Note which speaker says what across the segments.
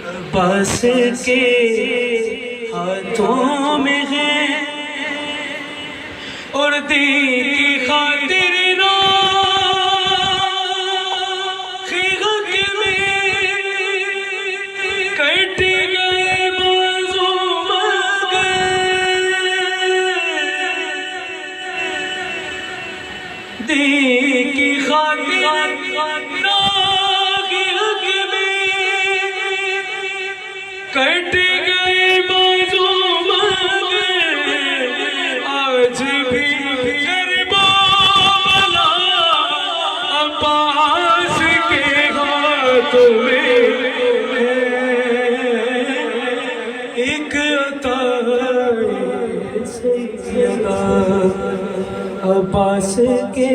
Speaker 1: عباس کے ہاتھوں میں ہے اور دین کی خاطر کٹ گئے بازو مگر دین کی خاطر کٹ گئے بازو مگر آج بھی کربلا عباس کے ہاتھوں میں ایک عطا سیدہ عباس کے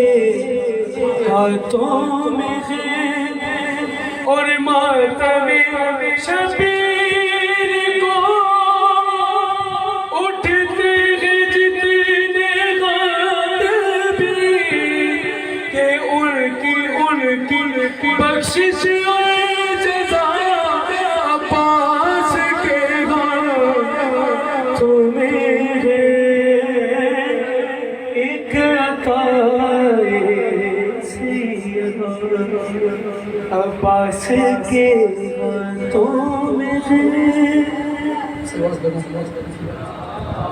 Speaker 1: ہاتھوں میں ہے اور ماتم شبیر کو اٹھتے ہیں جتنے غالب کہ ان کی بخشش اور جزا عباس کے ہاتھوں میں ہے ایک عطا عباس کے ہاتھوں میں ہے